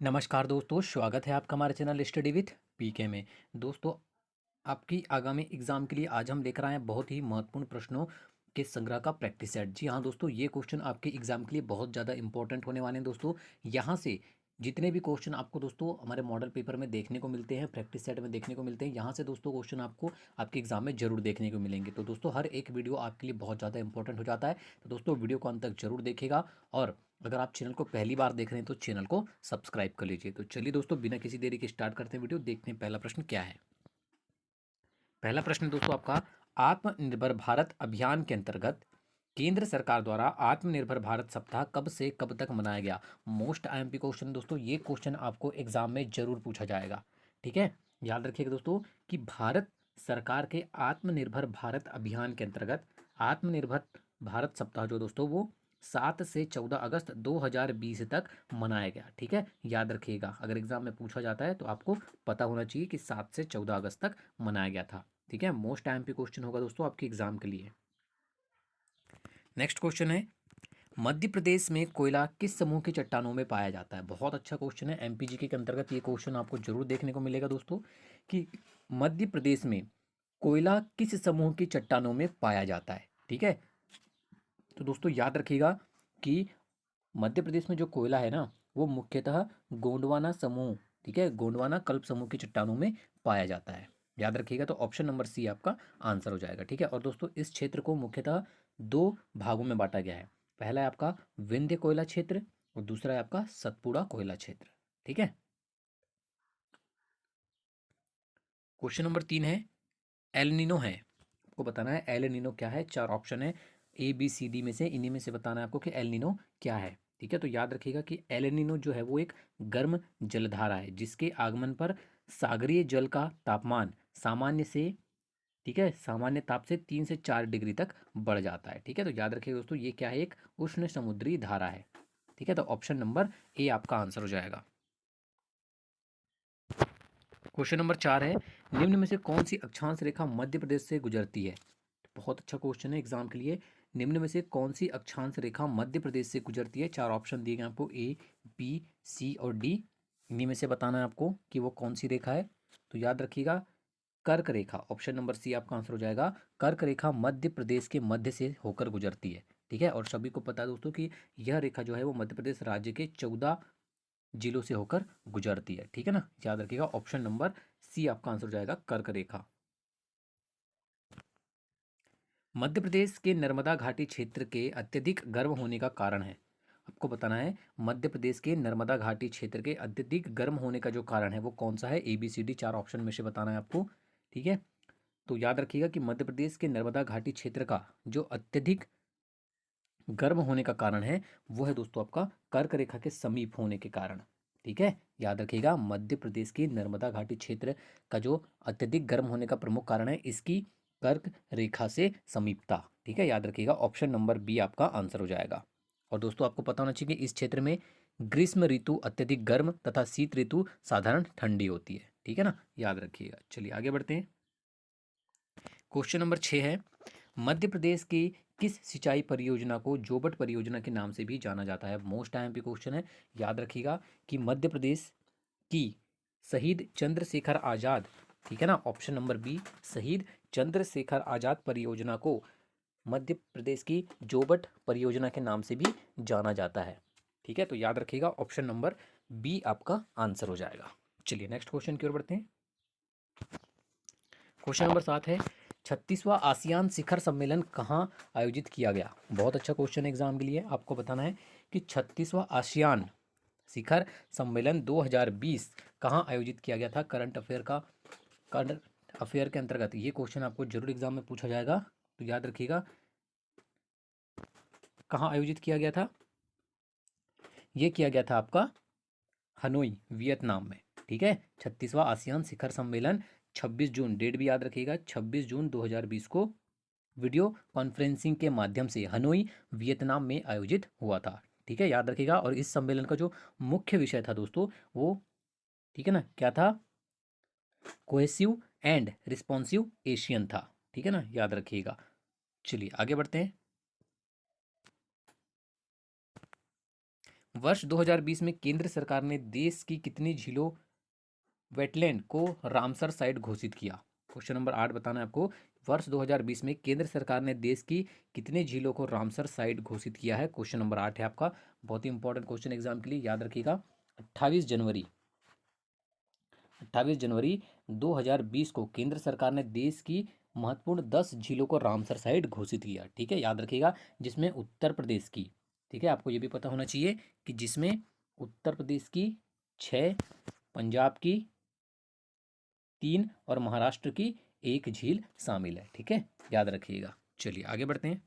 नमस्कार दोस्तों, स्वागत है आपका हमारे चैनल स्टडी विथ पीके में। दोस्तों, आपकी आगामी एग्जाम के लिए आज हम लेकर आए हैं बहुत ही महत्वपूर्ण प्रश्नों के संग्रह का प्रैक्टिस सेट। जी हाँ दोस्तों, ये क्वेश्चन आपके एग्जाम के लिए बहुत ज़्यादा इंपॉर्टेंट होने वाले हैं दोस्तों। यहाँ से जितने भी क्वेश्चन आपको दोस्तों हमारे मॉडल पेपर में देखने को मिलते हैं, प्रैक्टिस सेट में देखने को मिलते हैं, यहाँ से दोस्तों क्वेश्चन आपको आपके एग्जाम में जरूर देखने को मिलेंगे। तो दोस्तों हर एक वीडियो आपके लिए बहुत ज़्यादा इंपॉर्टेंट हो जाता है। तो दोस्तों वीडियो को अंत तक जरूर देखेगा, और अगर आप चैनल को पहली बार देख रहे हैं तो चैनल को सब्सक्राइब कर लीजिए। तो चलिए दोस्तों, बिना किसी देरी के स्टार्ट करते हैं वीडियो। देखते हैं पहला प्रश्न क्या है। पहला प्रश्न दोस्तों आपका, आत्मनिर्भर भारत अभियान के अंतर्गत केंद्र सरकार द्वारा आत्मनिर्भर भारत सप्ताह कब से कब तक मनाया गया। मोस्ट आईएमपी क्वेश्चन दोस्तों, ये क्वेश्चन आपको एग्जाम में जरूर पूछा जाएगा। ठीक है, याद रखिएगा दोस्तों कि भारत सरकार के आत्मनिर्भर भारत अभियान के अंतर्गत आत्मनिर्भर भारत सप्ताह जो दोस्तों वो 7 से 14 अगस्त 2020 तक मनाया गया। ठीक है, याद रखिएगा, अगर एग्जाम में पूछा जाता है तो आपको पता होना चाहिए कि 7 से 14 अगस्त तक मनाया गया था। ठीक है, मोस्ट आईएमपी क्वेश्चन होगा दोस्तों आपके एग्जाम के लिए। नेक्स्ट क्वेश्चन है, मध्य प्रदेश में कोयला किस समूह की चट्टानों में पाया जाता है। बहुत अच्छा क्वेश्चन है, एमपीजीके के अंतर्गत ये क्वेश्चन आपको जरूर देखने को मिलेगा दोस्तों कि मध्य प्रदेश में कोयला किस समूह की चट्टानों में पाया जाता है। ठीक है, तो दोस्तों याद रखिएगा कि मध्य प्रदेश में जो कोयला है ना, वो मुख्यतः गोंडवाना समूह, ठीक है, गोंडवाना कल्प समूह की चट्टानों में पाया जाता है। याद रखिएगा, तो ऑप्शन नंबर सी आपका आंसर हो जाएगा। ठीक है, और दोस्तों इस क्षेत्र को मुख्यतः दो भागों में बांटा गया है। पहला है आपका विंध्य कोयला क्षेत्र, और दूसरा है आपका सतपुड़ा कोयला क्षेत्र। ठीक है, क्वेश्चन नंबर 3 है, एल नीनो है। आपको बताना है एल नीनो क्या है। चार ऑप्शन है, ए बी सी डी में से इन्हीं में से बताना है आपको कि एल नीनो क्या है। ठीक है, तो याद रखिएगा कि एल नीनो जो है वो एक गर्म जलधारा है जिसके आगमन पर सागरीय जल का तापमान सामान्य से, ठीक है, सामान्य ताप से 3 से 4 डिग्री तक बढ़ जाता है। ठीक है, तो याद रखिएगा दोस्तों ये क्या है, एक उष्ण समुद्री धारा है। ठीक है, तो ऑप्शन नंबर ए आपका आंसर हो जाएगा। क्वेश्चन नंबर 4 है, निम्न में से कौन सी अक्षांश रेखा मध्य प्रदेश से गुजरती है। बहुत अच्छा क्वेश्चन है एग्जाम के लिए। निम्न में से कौन सी अक्षांश रेखा मध्य प्रदेश से गुजरती है। चार ऑप्शन दिए गए आपको, ए बी सी और डी। इन्हीं में से बताना है आपको कि वो कौन सी रेखा है। तो याद रखिएगा, कर्क रेखा, ऑप्शन नंबर सी आपका आंसर हो जाएगा। कर्क रेखा मध्य प्रदेश के मध्य से होकर गुजरती है। ठीक है, और सभी को पता है दोस्तों कि यह रेखा जो है वो मध्य प्रदेश राज्य के 14 जिलों से होकर गुजरती है। ठीक है ना, याद रखिएगा, ऑप्शन नंबर सी आपका आंसर हो जाएगा, कर्क रेखा। मध्य प्रदेश के नर्मदा घाटी क्षेत्र के अत्यधिक गर्म होने का कारण है। आपको बताना है मध्य प्रदेश के नर्मदा घाटी क्षेत्र के अत्यधिक गर्म होने का जो कारण है वो कौन सा है। ए बी सी डी चार ऑप्शन में से बताना है आपको। ठीक है, तो याद रखिएगा कि मध्य प्रदेश के नर्मदा घाटी क्षेत्र का जो अत्यधिक गर्म होने का कारण है वो है दोस्तों आपका कर्क रेखा के समीप होने के कारण। ठीक है, याद रखिएगा, मध्य प्रदेश की नर्मदा घाटी क्षेत्र का जो अत्यधिक गर्म होने का प्रमुख कारण है इसकी कर्क रेखा से समीपता। ठीक है, याद रखिएगा, ऑप्शन नंबर बी आपका आंसर हो जाएगा। और दोस्तों आपको पता होना चाहिए कि इस क्षेत्र में ग्रीष्म ऋतु अत्यधिक गर्म तथा शीत ऋतु साधारण ठंडी होती है। ठीक है ना, याद रखिएगा। चलिए आगे बढ़ते हैं। क्वेश्चन नंबर 6 है, मध्य प्रदेश की किस सिंचाई परियोजना को जोबट परियोजना के नाम से भी जाना जाता है। मोस्ट आईएमपी क्वेश्चन है। याद रखिएगा कि मध्य प्रदेश की शहीद चंद्रशेखर आजाद, ठीक है ना, ऑप्शन नंबर बी, शहीद चंद्रशेखर आजाद परियोजना को मध्य प्रदेश की जोबट परियोजना के नाम से भी जाना जाता है। ठीक है, तो याद रखिएगा, ऑप्शन नंबर बी आपका आंसर हो जाएगा। चलिए नेक्स्ट क्वेश्चन की ओर बढ़ते हैं। क्वेश्चन नंबर 7 है, 36वां आसियान शिखर सम्मेलन कहाँ आयोजित किया गया। बहुत अच्छा क्वेश्चन है एग्जाम के लिए। आपको बताना है कि 36वां आसियान शिखर सम्मेलन 2020 कहाँ आयोजित किया गया था। करंट अफेयर के अंतर्गत ये क्वेश्चन आपको जरूर एग्जाम में पूछा जाएगा। तो याद रखिएगा, कहाँ आयोजित किया गया था। ये किया गया था आपका हनोई, वियतनाम में। ठीक है, 36वां आसियान शिखर सम्मेलन 26 जून, डेट भी याद रखिएगा, 26 जून 2020 को वीडियो कॉन्फ्रेंसिंग के माध्यम से हनोई, वियतनाम में आयोजित हुआ था। ठीक है, याद रखिएगा, और इस सम्मेलन का जो मुख्य विषय था दोस्तों वो, ठीक है ना, क्या था, कोहेसिव एंड रिस्पॉन्सिव एशियन था। ठीक है ना, याद रखिएगा। चलिए आगे बढ़ते हैं। वर्ष 2020 में केंद्र सरकार ने देश की कितनी झीलों वेटलैंड को रामसर साइट घोषित किया? क्वेश्चन नंबर 8 बताना है आपको। वर्ष 2020 में केंद्र सरकार ने देश की कितनी झीलों को रामसर साइट घोषित किया है? क्वेश्चन नंबर 8 है आपका। बहुत ही इंपॉर्टेंट क्वेश्चन एग्जाम के लिए, याद रखिएगा। 28 जनवरी 2020 को केंद्र सरकार ने देश की महत्वपूर्ण 10 झीलों को रामसर साइट घोषित किया, ठीक है, याद रखिएगा। जिसमें उत्तर प्रदेश की, ठीक है, आपको ये भी पता होना चाहिए कि जिसमें उत्तर प्रदेश की 6, पंजाब की 3 और महाराष्ट्र की 1 झील शामिल है, ठीक है, याद रखिएगा। चलिए आगे बढ़ते हैं।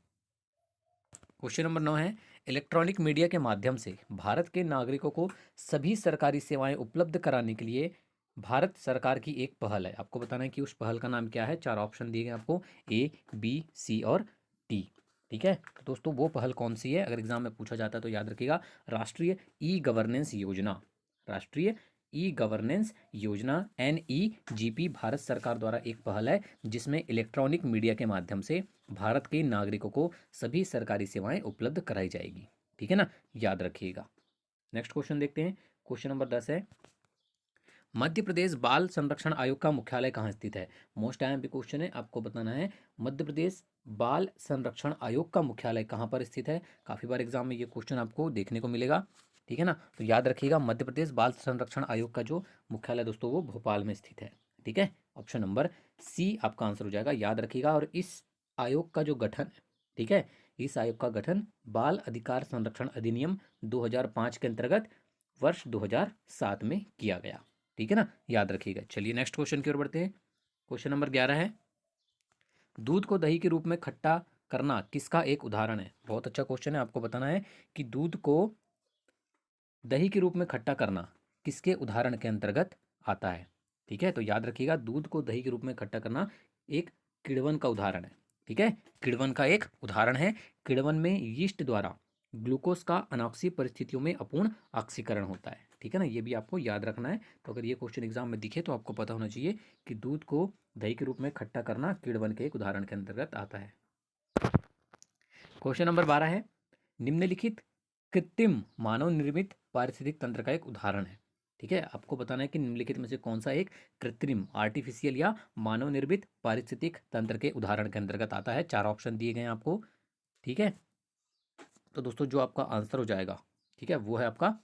क्वेश्चन नंबर 9 है, इलेक्ट्रॉनिक मीडिया के माध्यम से भारत के नागरिकों को सभी सरकारी सेवाएं उपलब्ध कराने के लिए भारत सरकार की एक पहल है। आपको बताना है कि उस पहल का नाम क्या है। 4 ऑप्शन दिए गए आपको, ए, बी, सी और टी, ठीक है। तो दोस्तों वो पहल कौन सी है, अगर एग्जाम में पूछा जाता है तो याद रखिएगा, राष्ट्रीय ई गवर्नेंस योजना। राष्ट्रीय ई गवर्नेंस योजना NEGP भारत सरकार द्वारा एक पहल है जिसमें इलेक्ट्रॉनिक मीडिया के माध्यम से भारत के नागरिकों को सभी सरकारी सेवाएं उपलब्ध कराई जाएगी, ठीक है ना, याद रखिएगा। नेक्स्ट क्वेश्चन देखते हैं। क्वेश्चन नंबर 10 है, मध्य प्रदेश बाल संरक्षण आयोग का मुख्यालय कहाँ स्थित है? मोस्ट IMP क्वेश्चन है, आपको बताना है मध्य प्रदेश बाल संरक्षण आयोग का मुख्यालय कहाँ पर स्थित है। काफी बार एग्जाम में ये क्वेश्चन आपको देखने को मिलेगा, ठीक है ना। तो याद रखिएगा, मध्य प्रदेश बाल संरक्षण आयोग का जो मुख्यालय दोस्तों वो भोपाल में स्थित है, ठीक है। ऑप्शन नंबर सी आपका आंसर हो जाएगा, याद रखिएगा। और इस आयोग का जो गठन है, ठीक है, इस आयोग का गठन बाल अधिकार संरक्षण अधिनियम 2005 के अंतर्गत वर्ष 2007 में किया गया, ठीक है ना, याद रखिएगा। चलिए नेक्स्ट क्वेश्चन की ओर बढ़ते हैं। क्वेश्चन नंबर 11 है, दूध को दही के रूप में खट्टा करना किसका एक उदाहरण है? बहुत अच्छा क्वेश्चन है, आपको बताना है कि दूध को दही के रूप में खट्टा करना किसके उदाहरण के अंतर्गत आता है, ठीक है। तो याद रखिएगा, दूध को दही के रूप में खट्टा करना एक किण्वन का उदाहरण है, ठीक है, किण्वन का एक उदाहरण है। किण्वन में यीस्ट द्वारा ग्लूकोज का अनॉक्सी परिस्थितियों में अपूर्ण ऑक्सीकरण होता है, ठीक है ना, ये भी आपको याद रखना है। तो अगर ये क्वेश्चन एग्जाम में दिखे तो आपको पता होना चाहिए कि दूध को दही के रूप में खट्टा करना किण्वन के एक उदाहरण के अंतर्गत आता है। क्वेश्चन नंबर 12 है, निम्नलिखित कृत्रिम मानव निर्मित पारिस्थितिक तंत्र का एक उदाहरण है, ठीक है। आपको बताना है कि निम्नलिखित में से कौन सा एक कृत्रिम आर्टिफिशियल या मानव निर्मित पारिस्थितिक तंत्र के उदाहरण के अंतर्गत आता है। 4 ऑप्शन दिए गए हैं आपको, ठीक है। तो दोस्तों जो आपका आंसर हो जाएगा, ठीक है, वो है आपका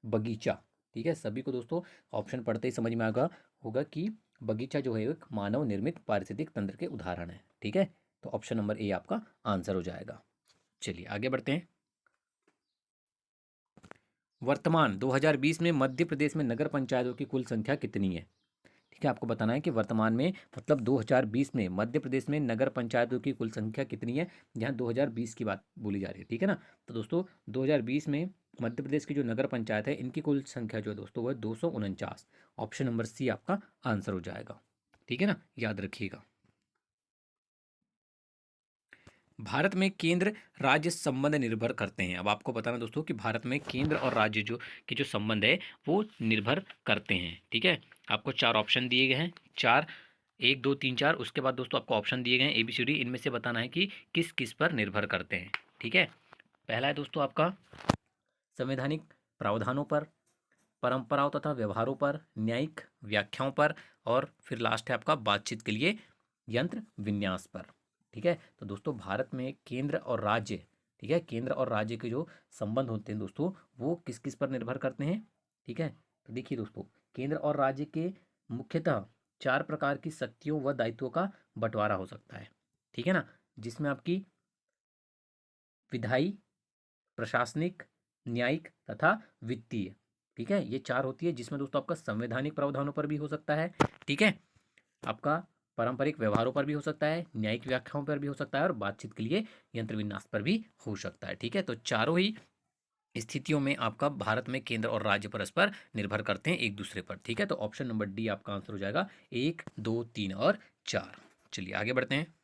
बगीचा, ठीक है। सभी को दोस्तों ऑप्शन पढ़ते ही समझ में आएगा होगा कि बगीचा जो है एक मानव निर्मित पारिस्थितिक तंत्र के उदाहरण है, ठीक है। तो ऑप्शन नंबर ए आपका आंसर हो जाएगा। चलिए आगे बढ़ते हैं। वर्तमान 2020 में मध्य प्रदेश में नगर पंचायतों की कुल संख्या कितनी है? ठीक है, आपको बताना है कि वर्तमान में मतलब 2020 में मध्य प्रदेश में नगर पंचायतों की कुल संख्या कितनी है। यहाँ 2020 की बात बोली जा रही है, ठीक है ना। तो दोस्तों 2020 में मध्य प्रदेश की जो नगर पंचायत है इनकी कुल संख्या जो है दोस्तों वो है 249। ऑप्शन नंबर सी आपका आंसर हो जाएगा, ठीक है ना, याद रखिएगा। भारत में केंद्र राज्य संबंध निर्भर करते हैं। अब आपको बताना दोस्तों कि भारत में केंद्र और राज्य जो के जो संबंध है वो निर्भर करते हैं, ठीक है। आपको 4 ऑप्शन दिए गए हैं, 4, 1, 2, 3, 4। उसके बाद दोस्तों आपको ऑप्शन दिए गए हैं ABCD, इनमें से बताना है कि किस किस पर निर्भर करते हैं, ठीक है। पहला है दोस्तों आपका संवैधानिक प्रावधानों पर, परंपराओं तथा व्यवहारों पर, न्यायिक व्याख्याओं पर, और फिर लास्ट है आपका बातचीत के लिए यंत्र विन्यास पर, ठीक है। तो दोस्तों भारत में केंद्र और राज्य, ठीक है, केंद्र और राज्य के जो संबंध होते हैं दोस्तों वो किस किस पर निर्भर करते हैं, ठीक है। तो देखिए दोस्तों, केंद्र और राज्य के मुख्यतः 4 प्रकार की शक्तियों व दायित्वों का बंटवारा हो सकता है, ठीक है ना, जिसमें आपकी विधायी, प्रशासनिक, न्यायिक तथा वित्तीय, ठीक है, ये 4 होती है। जिसमें दोस्तों आपका संवैधानिक प्रावधानों पर भी हो सकता है, ठीक है, आपका पारंपरिक व्यवहारों पर भी हो सकता है, न्यायिक व्याख्याओं पर भी हो सकता है, और बातचीत के लिए यंत्र विन्यास पर भी हो सकता है, ठीक है। तो चारों ही स्थितियों में आपका भारत में केंद्र और राज्य परस्पर निर्भर करते हैं एक दूसरे पर, ठीक है। तो ऑप्शन नंबर डी आपका आंसर हो जाएगा, 1, 2, 3 और 4। चलिए आगे बढ़ते हैं।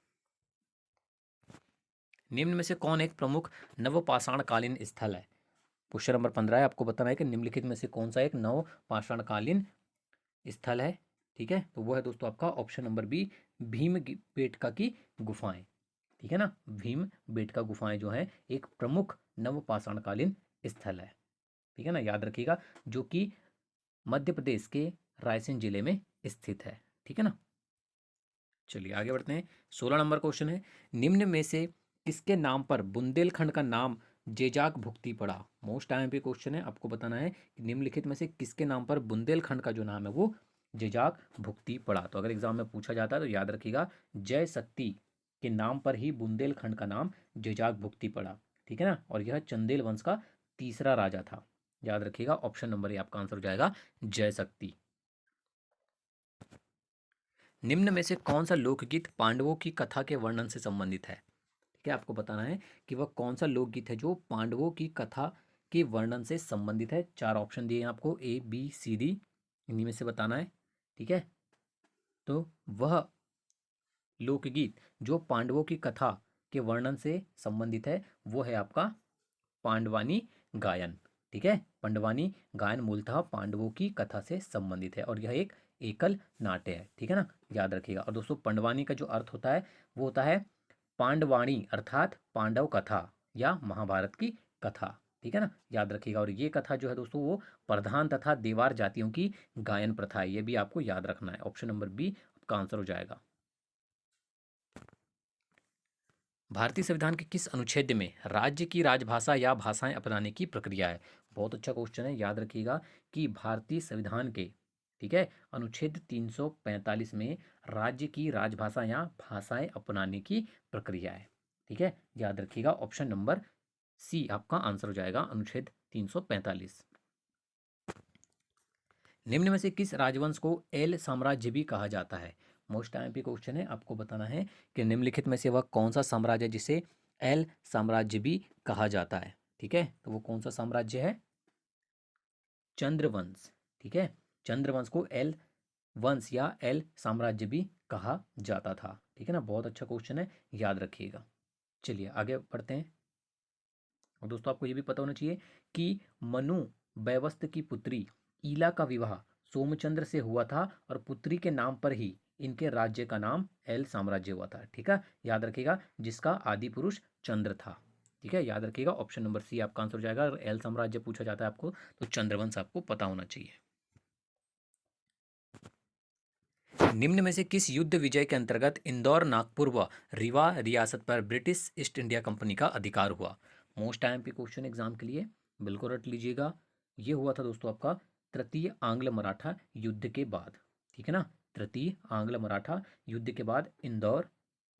निम्न में से कौन एक प्रमुख नवपाषाणकालीन स्थल है? क्वेश्चन नंबर 15 है, आपको बताना है कि निम्नलिखित में से कौन सा एक नवपाषाणकालीन स्थल है, ठीक है। तो वो है दोस्तों आपका ऑप्शन नंबर बी, बेटका की गुफाएं, ठीक है ना। भीम बेटका गुफाएं जो है एक प्रमुख नवपाषाणकालीन स्थल है, ठीक है ना, याद रखिएगा, जो कि मध्य प्रदेश के रायसेन जिले में स्थित है, ठीक है ना। चलिए आगे बढ़ते हैं। 16 नंबर क्वेश्चन है, निम्न में से किसके नाम पर बुंदेलखंड का नाम जेजाक भुक्ति पड़ा। मोस्ट आईएमपी क्वेश्चन है, आपको बताना है कि निम्नलिखित में से किसके नाम पर बुंदेलखंड का जो नाम है वो जेजाक भुक्ति पड़ा। तो अगर एग्जाम में पूछा जाता है तो याद रखिएगा, जय शक्ति के नाम पर ही बुंदेलखंड का नाम जेजाक भुक्ति पड़ा, ठीक है ना। और यह चंदेल वंश का तीसरा राजा था, याद रखिएगा। ऑप्शन नंबर ए आपका आंसर हो जाएगा, जय शक्ति। निम्न में से कौन सा लोकगीत पांडवों की कथा के वर्णन से संबंधित है। ठीक है, आपको बताना है कि वह कौन सा लोकगीत है जो पांडवों की कथा के वर्णन से संबंधित है। 4 ऑप्शन दिए हैं आपको, A B C D, इन्हीं में से बताना है, ठीक है। तो वह लोकगीत जो पांडवों की कथा के वर्णन से संबंधित है वो है आपका पांडवानी गायन, ठीक है। पांडवानी गायन मूलतः पांडवों की कथा से संबंधित है और यह एक एकल नाट्य है, ठीक है ना, याद रखिएगा। और दोस्तों पांडवानी का जो अर्थ होता है वो होता है पांडवाणी, अर्थात पांडव कथा या महाभारत की कथा, ठीक है ना, याद रखिएगा। और ये कथा जो है दोस्तों वो प्रधान तथा देवार जातियों की गायन प्रथा है, ये भी आपको याद रखना है। ऑप्शन नंबर बी आपका आंसर हो जाएगा। भारतीय संविधान के किस अनुच्छेद में राज्य की राजभाषा या भाषाएं अपनाने की प्रक्रिया है। बहुत अच्छा क्वेश्चन है, याद रखिएगा कि भारतीय संविधान के, ठीक है, अनुच्छेद 345 में राज्य की राजभाषा या भाषाएं अपनाने की प्रक्रिया है, ठीक है, याद रखिएगा। ऑप्शन नंबर सी आपका आंसर हो जाएगा, अनुच्छेद 345। निम्न में से किस राजवंश को एल साम्राज्य भी कहा जाता है। मोस्ट आईएमपी क्वेश्चन है, आपको बताना है कि निम्नलिखित में से वह कौन सा साम्राज्य है जिसे एल साम्राज्य भी कहा जाता है, ठीक है। तो वो कौन सा साम्राज्य है, चंद्रवंश, ठीक है। चंद्रवंश को एल वंश या एल साम्राज्य भी कहा जाता था, ठीक है ना। बहुत अच्छा क्वेश्चन है, याद रखिएगा। चलिए आगे बढ़ते हैं। और दोस्तों आपको ये भी पता होना चाहिए कि मनु बैवस्त की पुत्री ईला का विवाह सोमचंद्र से हुआ था और पुत्री के नाम पर ही इनके राज्य का नाम एल साम्राज्य हुआ था, ठीक है, याद रखिएगा, जिसका आदि पुरुष चंद्र था, ठीक है, याद रखिएगा। ऑप्शन नंबर सी आपका आंसर हो जाएगा। अगर एल साम्राज्य पूछा जाता है आपको तो चंद्रवंश आपको पता होना चाहिए। निम्न में से किस युद्ध विजय के अंतर्गत इंदौर, नागपुर व रीवा रियासत पर ब्रिटिश ईस्ट इंडिया कंपनी का अधिकार हुआ। मोस्ट आईएमपी क्वेश्चन एग्जाम के लिए, बिल्कुल रट लीजिएगा। ये हुआ था दोस्तों आपका तृतीय आंग्ल मराठा युद्ध के बाद, ठीक है ना। तृतीय आंग्ल मराठा युद्ध के बाद इंदौर,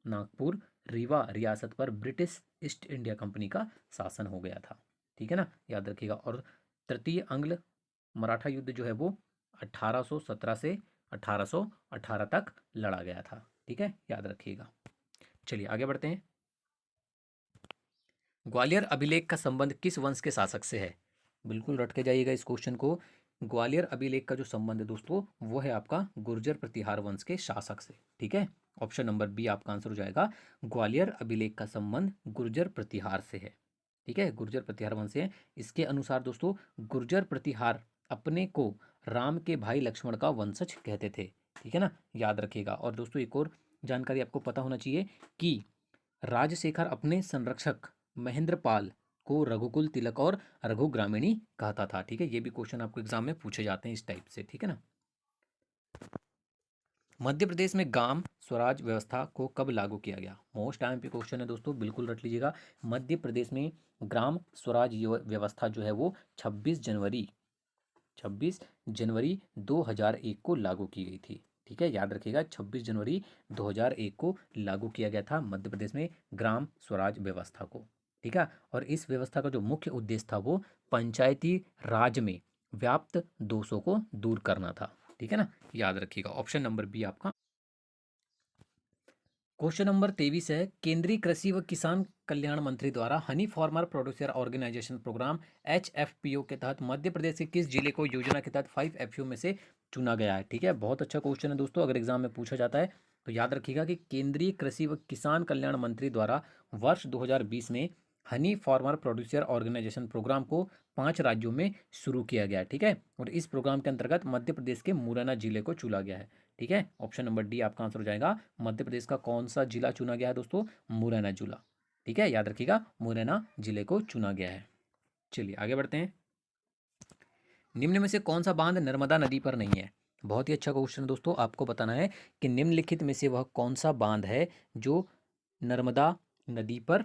नागपुर, रीवा रियासत पर ब्रिटिश ईस्ट इंडिया कंपनी का शासन हो गया था, ठीक है ना, याद रखिएगा। और तृतीय आंग्ल मराठा युद्ध जो है वो 1817 से 1818 तक लड़ा गया था, ठीक है, याद रखिएगा। चलिए आगे बढ़ते हैं। ग्वालियर अभिलेख का संबंध किस वंश के शासक से है। बिल्कुल रट के जाइएगा इस क्वेश्चन को। ग्वालियर अभिलेख का जो संबंध है दोस्तों वो है आपका गुर्जर प्रतिहार वंश के शासक से, ठीक है। ऑप्शन नंबर बी आपका आंसर हो जाएगा, ग्वालियर अभिलेख का संबंध गुर्जर प्रतिहार से है, ठीक है, गुर्जर प्रतिहार वंश से है। इसके अनुसार दोस्तों गुर्जर प्रतिहार अपने को राम के भाई लक्ष्मण का वंशज कहते थे, ठीक है ना, याद रखिएगा। और दोस्तों एक और जानकारी आपको पता होना चाहिए कि राजशेखर अपने संरक्षक महेंद्रपाल को रघुकुल तिलक और रघु ग्रामीणी कहता था, ठीक है। ये भी क्वेश्चन आपको एग्जाम में पूछे जाते हैं इस टाइप से, ठीक है ना। मध्य प्रदेश में ग्राम स्वराज व्यवस्था को कब लागू किया गया। मोस्ट आईएमपी क्वेश्चन है दोस्तों, बिल्कुल रट लीजिएगा। मध्य प्रदेश में ग्राम स्वराज व्यवस्था जो है वो 26 जनवरी 2001 को लागू की गई थी, ठीक है, याद रखिएगा। 26 जनवरी 2001 को लागू किया गया था मध्य प्रदेश में ग्राम स्वराज व्यवस्था को, ठीक है। और इस व्यवस्था का जो मुख्य उद्देश्य था वो पंचायती राज में व्याप्त दोषों को दूर करना था, ठीक है ना, याद रखिएगा। ऑप्शन नंबर बी आपका। क्वेश्चन नंबर 23 है, केंद्रीय कृषि व किसान कल्याण मंत्री द्वारा honey farmer producer organisation programme HFPO के तहत मध्य प्रदेश के किस जिले को योजना के तहत 5 FU में से चुना गया है, ठीक है। बहुत अच्छा क्वेश्चन है दोस्तों, अगर एग्जाम में पूछा जाता है तो याद रखिएगा कि केंद्रीय कृषि व किसान कल्याण मंत्री द्वारा वर्ष 2020 में honey farmer producer organisation programme को 5 राज्यों में शुरू किया गया है, ठीक है। और इस प्रोग्राम के अंतर्गत मध्य प्रदेश के मुरैना जिले को चुना गया है, ठीक है। ऑप्शन नंबर डी आपका आंसर हो जाएगा। मध्य प्रदेश का कौन सा जिला चुना गया है दोस्तों, मुरैना जिला, ठीक है, याद रखिएगा, मुरैना जिले को चुना गया है। चलिए आगे बढ़ते हैं। निम्न में से कौन सा बांध नर्मदा नदी पर नहीं है? बहुत ही अच्छा क्वेश्चन है दोस्तों। आपको बताना है कि निम्नलिखित में से वह कौन सा बांध है जो नर्मदा नदी पर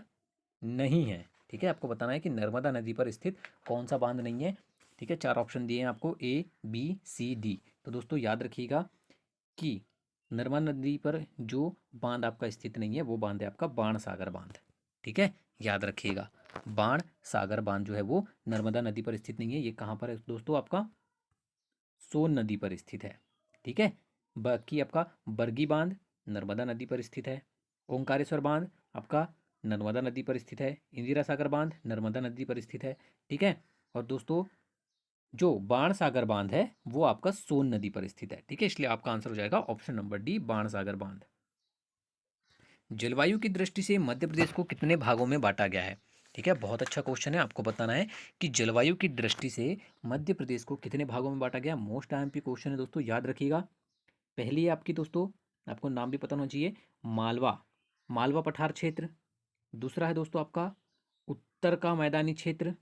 नहीं है। ठीक है, आपको बताना है कि नर्मदा नदी पर स्थित कौन सा बांध नहीं है। ठीक है, 4 ऑप्शन दिए हैं आपको, ए बी सी डी। तो दोस्तों याद रखिएगा कि नर्मदा नदी पर जो बांध आपका स्थित नहीं है वो बांध है आपका बाण सागर बांध। ठीक है, याद रखिएगा, बाण सागर बांध जो है वो नर्मदा नदी पर स्थित नहीं है। ये कहाँ पर है दोस्तों? आपका सोन नदी पर स्थित है। ठीक है, बाकी आपका बरगी बांध नर्मदा नदी पर स्थित है। ओंकारेश्वर बांध आपका नर्मदा नदी पर स्थित है। इंदिरा सागर बांध नर्मदा नदी पर स्थित है। ठीक है, और दोस्तों जो बाण सागर बांध है वो आपका सोन नदी पर स्थित है। ठीक है, इसलिए आपका आंसर हो जाएगा ऑप्शन नंबर डी, बाण सागर बांध। जलवायु की दृष्टि से मध्य प्रदेश को कितने भागों में बांटा गया है? ठीक है, बहुत अच्छा क्वेश्चन है। आपको बताना है कि जलवायु की दृष्टि से मध्य प्रदेश को कितने भागों में बांटा गया। मोस्ट आईएमपी क्वेश्चन है दोस्तों, याद रखिएगा। पहली है आपकी दोस्तों, आपको नाम भी पता होना चाहिए, मालवा, मालवा पठार क्षेत्र। दूसरा है दोस्तों आपका उत्तर का मैदानी क्षेत्र।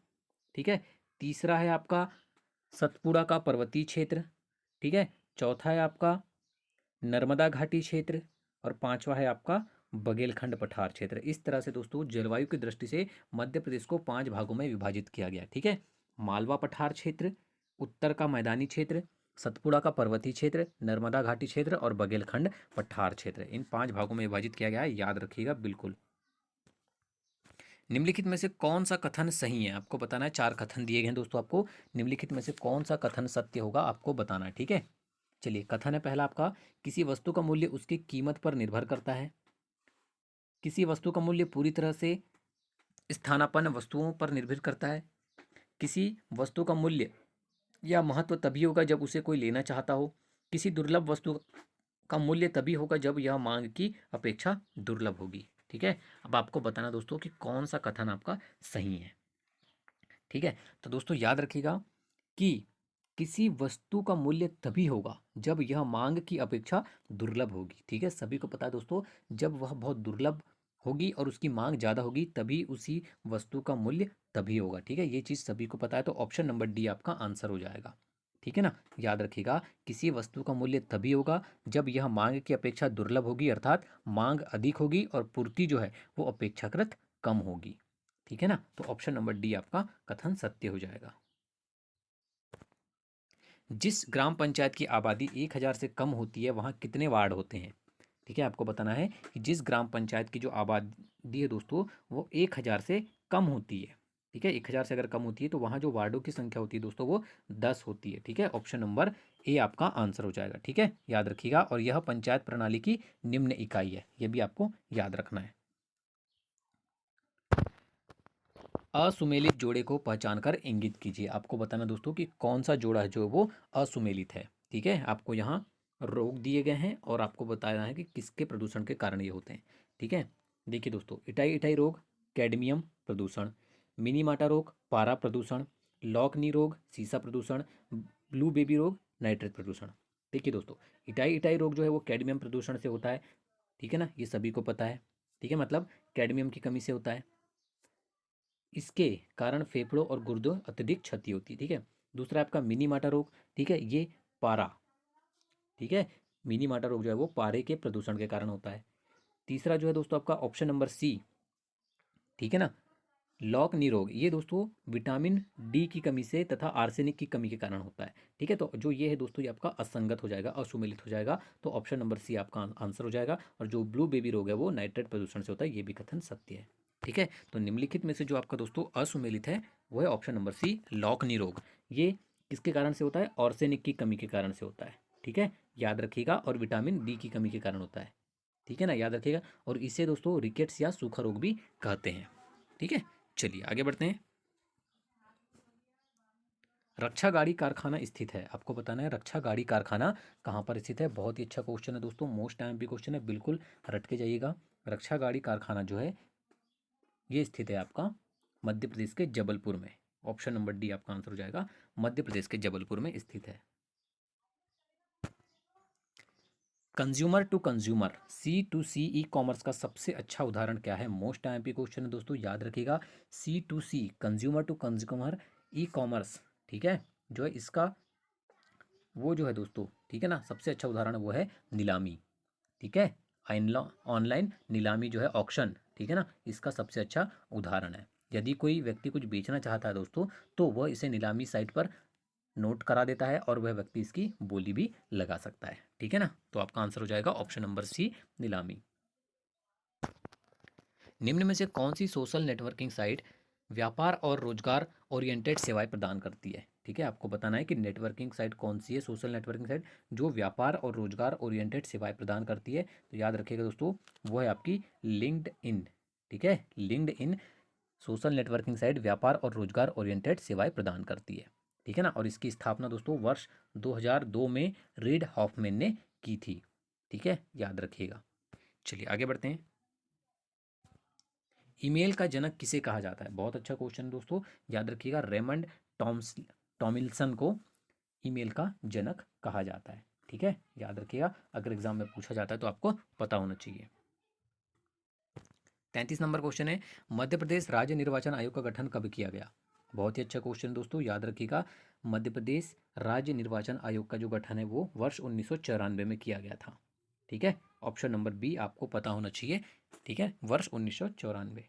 ठीक है, तीसरा है आपका सतपुड़ा का पर्वतीय क्षेत्र। ठीक है, चौथा है आपका नर्मदा घाटी क्षेत्र, और पांचवा है आपका बघेलखंड पठार क्षेत्र। इस तरह से दोस्तों जलवायु की दृष्टि से मध्य प्रदेश को 5 भागों में विभाजित किया गया। ठीक है, मालवा पठार क्षेत्र, उत्तर का मैदानी क्षेत्र, सतपुड़ा का पर्वतीय क्षेत्र, नर्मदा घाटी क्षेत्र और बघेलखंड पठार क्षेत्र, इन 5 भागों में विभाजित किया गया है। याद रखिएगा बिल्कुल। निम्नलिखित में से कौन सा कथन सही है? आपको बताना है। 4 कथन दिए गए हैं दोस्तों आपको, निम्नलिखित में से कौन सा कथन सत्य होगा आपको बताना है। ठीक है, चलिए कथन है पहला आपका, किसी वस्तु का मूल्य उसकी कीमत पर निर्भर करता है। किसी वस्तु का मूल्य पूरी तरह से स्थानापन्न वस्तुओं पर निर्भर करता है। किसी वस्तु का मूल्य या महत्व तभी होगा जब उसे कोई लेना चाहता हो। किसी दुर्लभ वस्तु का मूल्य तभी होगा जब यह मांग की अपेक्षा दुर्लभ होगी। ठीक है, अब आपको बताना दोस्तों कि कौन सा कथन आपका सही है। ठीक है, तो दोस्तों याद रखिएगा कि किसी वस्तु का मूल्य तभी होगा जब यह मांग की अपेक्षा दुर्लभ होगी। ठीक है, सभी को पता है दोस्तों, जब वह बहुत दुर्लभ होगी और उसकी मांग ज़्यादा होगी तभी उसी वस्तु का मूल्य तभी होगा। ठीक है, ये चीज़ सभी को पता है, तो ऑप्शन नंबर डी आपका आंसर हो जाएगा। ठीक है ना, याद रखिएगा, किसी वस्तु का मूल्य तभी होगा जब यह मांग की अपेक्षा दुर्लभ होगी, अर्थात मांग अधिक होगी और पूर्ति जो है वो अपेक्षाकृत कम होगी। ठीक है ना, तो ऑप्शन नंबर डी आपका कथन सत्य हो जाएगा। जिस ग्राम पंचायत की आबादी 1000 से कम होती है वहाँ कितने वार्ड होते हैं? ठीक है, आपको बताना है कि जिस ग्राम पंचायत की जो आबादी है दोस्तों वो 1000 से कम होती है। ठीक है, 1000 से अगर कम होती है तो वहाँ जो वार्डों की संख्या होती है दोस्तों वो 10 होती है। ठीक है, ऑप्शन नंबर ए आपका आंसर हो जाएगा। ठीक है, याद रखिएगा, और यह पंचायत प्रणाली की निम्न इकाई है, यह भी आपको याद रखना है। असुमेलित जोड़े को पहचान कर इंगित कीजिए। आपको बताना दोस्तों कि कौन सा जोड़ा है जो वो असुमेलित है। ठीक है, आपको यहाँ रोग दिए गए हैं और आपको बताना है कि किसके प्रदूषण के कारण ये होते हैं। ठीक है, देखिए दोस्तों, इटाई इटाई रोग कैडमियम प्रदूषण, मिनीमाटा रोग पारा प्रदूषण, लॉकनी रोग सीसा प्रदूषण, ब्लू बेबी रोग नाइट्रेट प्रदूषण। देखिए दोस्तों, इटाई इटाई रोग जो है वो कैडमियम प्रदूषण से होता है। ठीक है ना, ये सभी को पता है। ठीक है, मतलब कैडमियम की कमी से होता है। इसके कारण फेफड़ों और गुर्दों अत्यधिक क्षति होती है। ठीक है, दूसरा आपका मिनी माटा रोग। ठीक है, ये पारा, ठीक है, मिनी माटा रोग जो है वो पारे के प्रदूषण के कारण होता है। तीसरा जो है दोस्तों आपका ऑप्शन नंबर सी, ठीक है ना, लॉक निरोग, ये दोस्तों विटामिन डी की कमी से तथा आर्सेनिक की कमी के कारण होता है। ठीक है, तो जो ये है दोस्तों ये आपका असंगत हो जाएगा, असुमेलित हो जाएगा, तो ऑप्शन नंबर सी आपका आंसर हो जाएगा। और जो ब्लू बेबी रोग है वो नाइट्रेट प्रदूषण से होता है, ये भी कथन सत्य है। ठीक है, तो निम्नलिखित में से जो आपका दोस्तों असुमेलित है वो है ऑप्शन नंबर सी, लॉकनी रोग। ये किसके कारण से होता है? ऑर्सेनिक की कमी के कारण से होता है। ठीक है, याद रखिएगा, और विटामिन डी की कमी के कारण होता है। ठीक है ना, याद रखिएगा, और इसे दोस्तों रिकेट्स या सूखा रोग भी कहते हैं। ठीक है, चलिए आगे बढ़ते हैं। रक्षा गाड़ी कारखाना स्थित है, आपको बताना है रक्षा गाड़ी कारखाना कहाँ पर स्थित है। बहुत ही अच्छा क्वेश्चन है दोस्तों, मोस्ट टाइम भी क्वेश्चन है, बिल्कुल रट के जाइएगा। रक्षा गाड़ी कारखाना जो है ये स्थित है आपका मध्य प्रदेश के जबलपुर में। ऑप्शन नंबर डी आपका आंसर हो जाएगा, मध्य प्रदेश के जबलपुर में स्थित है। Consumer to consumer, C to C e commerce का सबसे अच्छा उदाहरण क्या है? मोस्ट आईएमपी क्वेश्चन है दोस्तों, याद रखिएगा। C to C, consumer to consumer e commerce, ठीक है, जो है इसका वो जो है दोस्तों, ठीक है ना, सबसे अच्छा उदाहरण वो है नीलामी, ठीक है। ऑनलाइन नीलामी जो है ऑक्शन, ठीक है ना, इसका सबसे अच्छा उदाहरण है। यदि कोई व्यक्ति कुछ बेचना चाहता है दोस्तों, तो वह इसे नीलामी साइट पर नोट करा देता है और वह व्यक्ति इसकी बोली भी लगा सकता है, ठीक है ना। तो आपका आंसर हो जाएगा ऑप्शन नंबर सी, नीलामी। निम्न में से कौन सी सोशल नेटवर्किंग साइट व्यापार और रोजगार ओरिएंटेड सेवाएं प्रदान करती है? ठीक है, आपको बताना है कि नेटवर्किंग साइट कौन सी है, सोशल नेटवर्किंग साइट जो व्यापार और रोजगार ओरिएंटेड सेवाएं प्रदान करती है। तो याद रखिएगा दोस्तों, वो है आपकी लिंक्ड इन, ठीक है, linked in social networking site व्यापार और रोजगार ओरिएंटेड सेवाएं प्रदान करती है, ठीक है ना। और इसकी स्थापना दोस्तों वर्ष 2002 में रीड हॉफमैन ने की थी, ठीक है, याद रखिएगा। चलिए आगे बढ़ते हैं। ईमेल का जनक किसे कहा जाता है? बहुत अच्छा क्वेश्चन दोस्तों, याद रखिएगा, रेमंड टॉम्स टॉमिल्सन को ईमेल का जनक कहा जाता है, ठीक है, याद रखिएगा, अगर एग्जाम में पूछा जाता है तो आपको पता होना चाहिए। 33 नंबर क्वेश्चन है, मध्य प्रदेश राज्य निर्वाचन आयोग का गठन कब किया गया? बहुत ही अच्छा क्वेश्चन दोस्तों, याद रखिएगा, मध्य प्रदेश राज्य निर्वाचन आयोग का जो गठन है वो वर्ष 1994 में किया गया था, ठीक है। ऑप्शन नंबर बी आपको पता होना चाहिए, ठीक है, वर्ष 1994।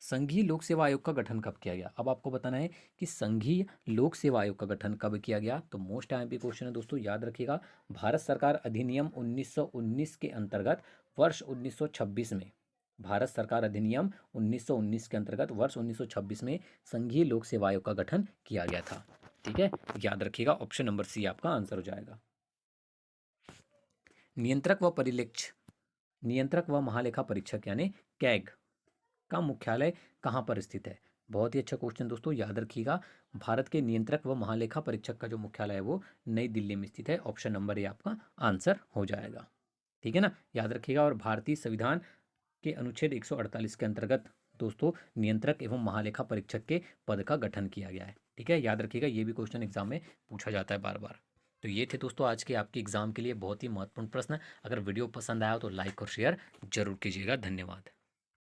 संघीय लोक सेवा आयोग का गठन कब किया गया? अब आपको बताना है कि संघीय लोक सेवा आयोग का गठन कब किया गया। तो मोस्ट आईएमपी क्वेश्चन है दोस्तों, याद रखिएगा, भारत सरकार अधिनियम 1919 के अंतर्गत वर्ष 1926 में, भारत सरकार अधिनियम 1919 के अंतर्गत वर्ष 1926 में संघीय लोक सेवा आयोग का गठन किया गया था, ठीक है, याद रखिएगा, ऑप्शन नंबर सी आपका आंसर हो जाएगा। नियंत्रक व महालेखा परीक्षक यानी कैग का मुख्यालय कहाँ पर स्थित है? बहुत ही अच्छा क्वेश्चन दोस्तों, याद रखिएगा, भारत के नियंत्रक व महालेखा परीक्षक का जो मुख्यालय है वो नई दिल्ली में स्थित है। ऑप्शन नंबर ए आपका आंसर हो जाएगा, ठीक है ना, याद रखिएगा। और भारतीय संविधान के अनुच्छेद 148 के अंतर्गत दोस्तों नियंत्रक एवं महालेखा परीक्षक के पद का गठन किया गया है, ठीक है, याद रखिएगा, ये भी क्वेश्चन एग्जाम में पूछा जाता है बार बार। तो ये थे दोस्तों आज के आपके एग्जाम के लिए बहुत ही महत्वपूर्ण प्रश्न। अगर वीडियो पसंद आया हो तो लाइक और शेयर जरूर कीजिएगा। धन्यवाद।